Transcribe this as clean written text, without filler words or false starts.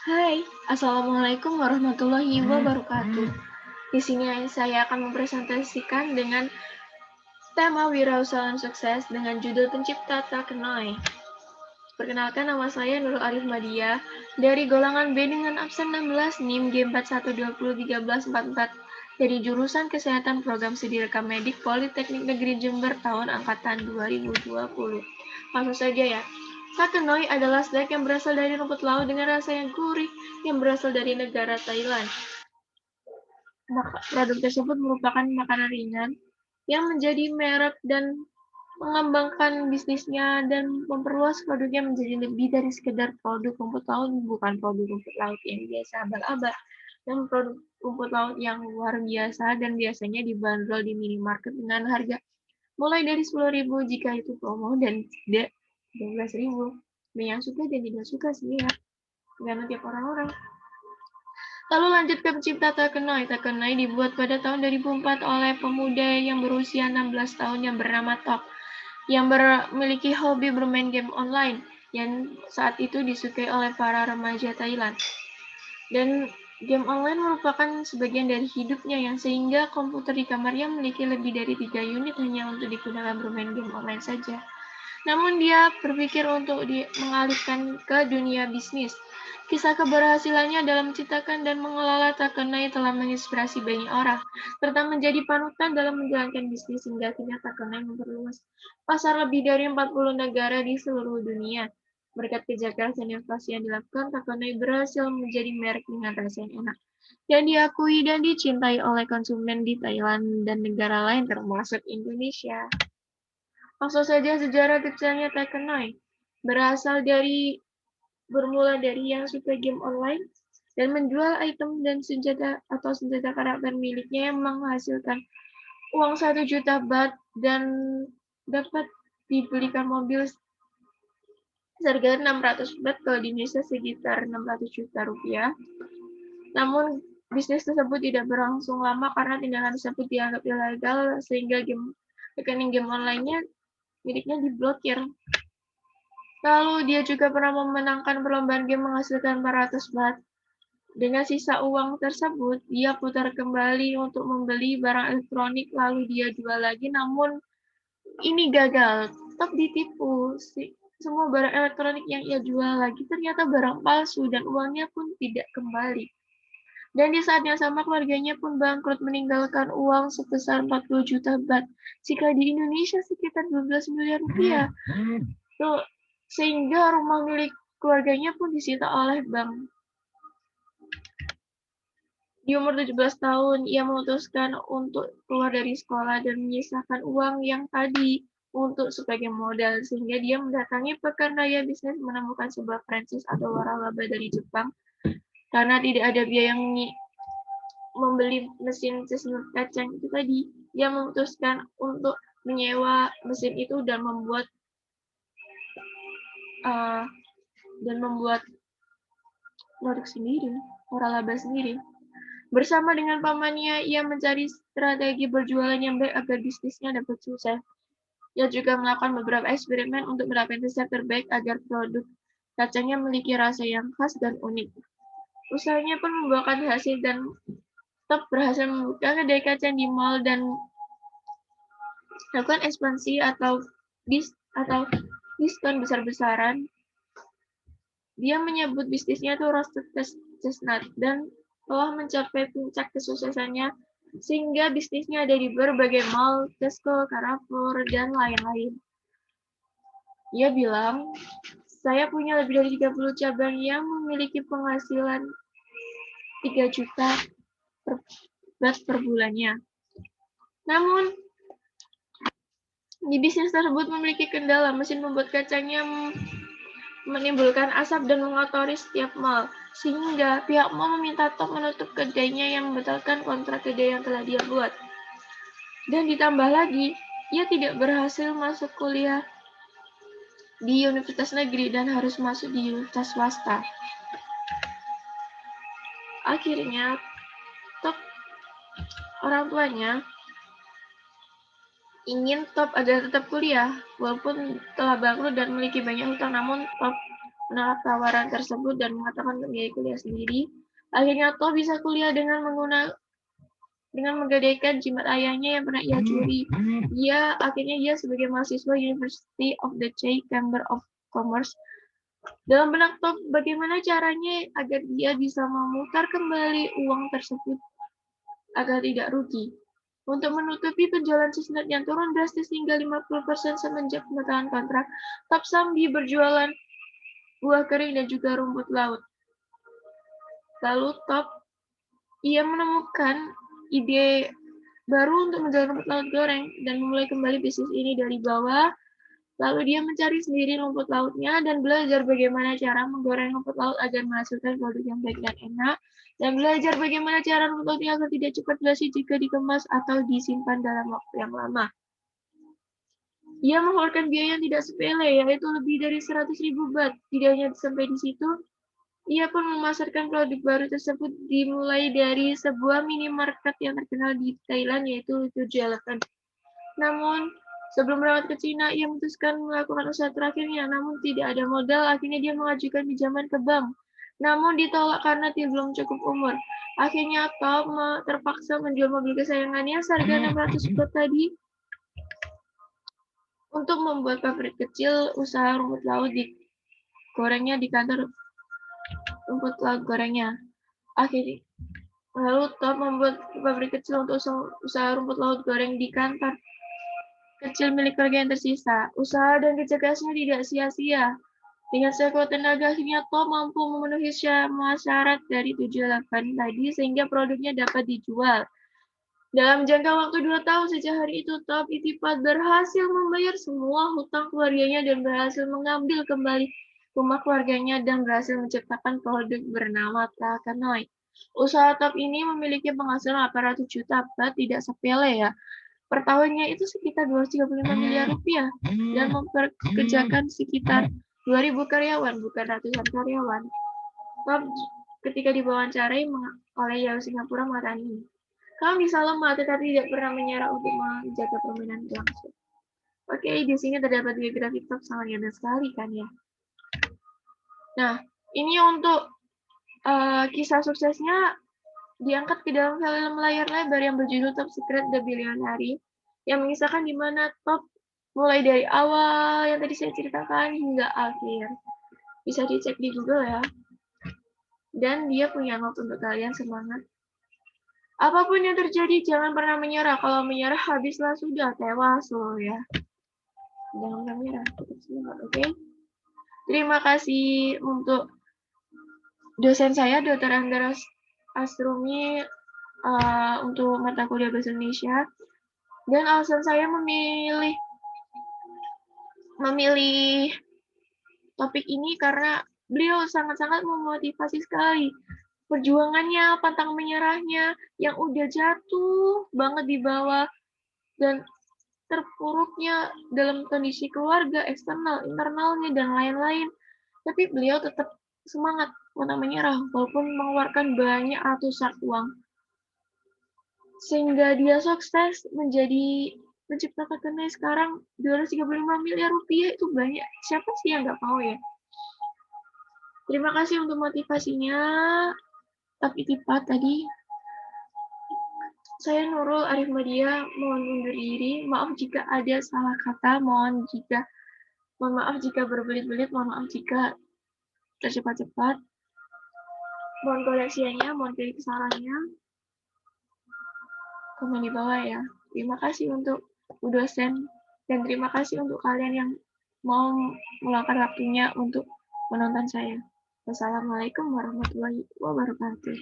Hai, Assalamualaikum warahmatullahi wabarakatuh. Di sini saya akan mempresentasikan dengan tema Wirausahawan Sukses dengan judul Pencipta Tak Kenal. Perkenalkan, nama saya Nurul Arif Madia dari golongan B dengan absen 16 NIM G41201344 dari jurusan Kesehatan Program Studi Rekam Medik Politeknik Negeri Jember tahun angkatan 2020. Langsung saja ya. Takenoi adalah snack yang berasal dari rumput laut dengan rasa yang gurih yang berasal dari negara Thailand. Produk tersebut merupakan makanan ringan yang menjadi merek dan mengembangkan bisnisnya dan memperluas produknya menjadi lebih dari sekedar produk rumput laut, bukan produk rumput laut yang biasa abal-abal, dan produk rumput laut yang luar biasa dan biasanya dibanderol di minimarket dengan harga mulai dari 10.000 jika itu promo dan tidak 12.000. Yang suka dan tidak suka sih ya, tergantung tiap orang-orang. Lalu lanjut ke pencipta Takenoi. Takenoi dibuat pada tahun 2004 oleh pemuda yang berusia 16 tahun yang bernama Top, yang memiliki hobi bermain game online, yang saat itu disukai oleh para remaja Thailand. Dan game online merupakan sebagian dari hidupnya yang sehingga komputer di kamarnya memiliki lebih dari 3 unit hanya untuk digunakan bermain game online saja. Namun dia berpikir untuk mengalihkan ke dunia bisnis. Kisah keberhasilannya dalam menciptakan dan mengelola Takenai telah menginspirasi banyak orang, serta menjadi panutan dalam menjalankan bisnis hingga akhirnya Takenai memperluas pasar lebih dari 40 negara di seluruh dunia. Berkat kerja keras dan inovasi yang dilakukan, Takenai berhasil menjadi merek dengan rasa yang enak dan diakui dan dicintai oleh konsumen di Thailand dan negara lain termasuk Indonesia. Langsung saja sejarah kecilnya Takenoi bermula dari yang suka game online dan menjual item dan senjata karakter miliknya yang menghasilkan uang 1 juta baht dan dapat dibelikan mobil seharga 600 baht, kalau di Indonesia sekitar 600 juta rupiah. Namun bisnis tersebut tidak berlangsung lama karena tindakan tersebut dianggap ilegal sehingga rekening game online-nya miliknya diblokir. Lalu dia juga pernah memenangkan perlombaan game menghasilkan 400 baht. Dengan sisa uang tersebut, dia putar kembali untuk membeli barang elektronik, lalu dia jual lagi, namun ini gagal. Tetap ditipu. Semua barang elektronik yang ia jual lagi ternyata barang palsu dan uangnya pun tidak kembali. Dan di saat yang sama keluarganya pun bangkrut meninggalkan uang sebesar 40 juta baht. Jika di Indonesia sekitar 12 miliar rupiah. Tuh, sehingga rumah milik keluarganya pun disita oleh bank. Di umur 17 tahun, ia memutuskan untuk keluar dari sekolah dan menyisakan uang yang tadi untuk sebagai modal, sehingga dia mendatangi pekan raya bisnis menemukan sebuah franchise atau waralaba dari Jepang. Karena tidak ada biaya yang membeli mesin cesnut kacang itu tadi, dia memutuskan untuk menyewa mesin itu dan membuat produk sendiri, waralaba sendiri. Bersama dengan pamannya, ia mencari strategi berjualan yang baik agar bisnisnya dapat sukses. Ia juga melakukan beberapa eksperimen untuk mendapatkan resep terbaik agar produk kacangnya memiliki rasa yang khas dan unik. Usahanya pun membuahkan hasil dan tetap berhasil membuka kedai kacang di mall dan melakukan ekspansi atau diskon besar-besaran. Dia menyebut bisnisnya itu roasted chestnut dan telah mencapai puncak kesuksesannya sehingga bisnisnya ada di berbagai mall, Tesco, Carrefour, dan lain-lain. Ia bilang, saya punya lebih dari 30 cabang yang memiliki penghasilan 3 juta per bulannya. Namun, di bisnis tersebut memiliki kendala, mesin membuat kacangnya menimbulkan asap dan mengotori setiap mal, sehingga pihak mal meminta Top menutup kedainya yang membatalkan kontrak kedai yang telah dia buat. Dan ditambah lagi, ia tidak berhasil masuk kuliah di universitas negeri dan harus masuk di universitas swasta. Akhirnya, Top orang tuanya ingin Top agar tetap kuliah, walaupun telah bangkrut dan memiliki banyak hutang, namun Top menolak tawaran tersebut dan mengatakan untuk biaya kuliah sendiri. Akhirnya To bisa kuliah dengan menggadaikan jimat ayahnya yang pernah ia curi. Akhirnya ia sebagai mahasiswa University of the Czech Chamber of Commerce. Dalam benak To, bagaimana caranya agar dia bisa memutar kembali uang tersebut agar tidak rugi. Untuk menutupi penjualan Cisnet yang turun drastis hingga 50% semenjak pembatalan kontrak, Top Sambi berjualan buah kering dan juga rumput laut. Lalu ia menemukan ide baru untuk menjual rumput laut goreng dan memulai kembali bisnis ini dari bawah. Lalu dia mencari sendiri rumput lautnya dan belajar bagaimana cara menggoreng rumput laut agar menghasilkan produk yang baik dan enak. Dan belajar bagaimana cara rumput lautnya agar tidak cepat basi jika dikemas atau disimpan dalam waktu yang lama. Ia mengeluarkan biaya yang tidak sepele, yaitu lebih dari 100.000 baht. Tidak hanya sampai di situ, ia pun memasarkan produk baru tersebut dimulai dari sebuah minimarket yang terkenal di Thailand, yaitu 7-Eleven. Namun, sebelum berangkat ke Cina, ia memutuskan melakukan usaha terakhirnya, namun tidak ada modal. Akhirnya dia mengajukan pinjaman ke bank, namun ditolak karena dia belum cukup umur. Akhirnya Top terpaksa menjual mobil kesayangannya seharga 600 baht tadi untuk membuat pabrik kecil usaha rumput laut gorengnya di kantor rumput laut gorengnya. Akhirnya, lalu Top membuat pabrik kecil untuk usaha rumput laut goreng di kantor kecil milik keluarga yang tersisa. Usaha dan kerja kerasnya tidak sia-sia. Dengan sekuat tenaga, akhirnya Tom mampu memenuhi semua syarat dari 7-Eleven tadi sehingga produknya dapat dijual. Dalam jangka waktu 2 tahun sejak hari itu, Top Itipat berhasil membayar semua hutang keluarganya dan berhasil mengambil kembali rumah keluarganya dan berhasil menciptakan produk bernama Takanoi. Usaha Top ini memiliki penghasilan 800 juta baht, tidak sepele ya. Per tahunnya itu sekitar 235 miliar rupiah dan mempekerjakan sekitar 2.000 karyawan, bukan ratusan karyawan. Top ketika diwawancarai oleh Yahoo Singapura mengatakan ini, "Kami bisa lemah tetapi tidak pernah menyerah untuk menjaga permainan berlangsung." Oke, di sini terdapat biografi Top, sangat ganda sekali kan ya. Nah, ini untuk kisah suksesnya diangkat ke dalam film layar lebar yang berjudul Top Secret The Billionaire, yang mengisahkan di mana Top mulai dari awal yang tadi saya ceritakan hingga akhir. Bisa dicek di Google ya. Dan dia punya note untuk kalian, semangat. Apapun yang terjadi, jangan pernah menyerah. Kalau menyerah, habislah sudah, tewas loh ya. Jangan pernah menyerah, tetap semangat, oke? Terima kasih untuk dosen saya, Dr. Anggara Astrumi, untuk mata kuliah Bahasa Indonesia. Dan alasan saya memilih topik ini karena beliau sangat-sangat memotivasi sekali. Perjuangannya, pantang menyerahnya, yang udah jatuh banget di bawah, dan terpuruknya dalam kondisi keluarga, eksternal, internalnya, dan lain-lain. Tapi beliau tetap semangat, pantang menyerah, walaupun mengeluarkan banyak ratusan uang. Sehingga dia sukses menjadi pencipta Takanoi sekarang 235 miliar rupiah, itu banyak. Siapa sih yang nggak mau ya? Terima kasih untuk motivasinya. Tapi Itipat tadi. Saya Nurul Arif Madia, mohon undur diri. Maaf jika ada salah kata, mohon maaf jika berbelit-belit, mohon maaf jika tercepat-cepat. Mohon koreksinya, mohon kritik sarannya. Komen di bawah ya. Terima kasih untuk Bu dosen, dan terima kasih untuk kalian yang mau meluangkan waktunya untuk menonton saya. Wassalamualaikum warahmatullahi wabarakatuh.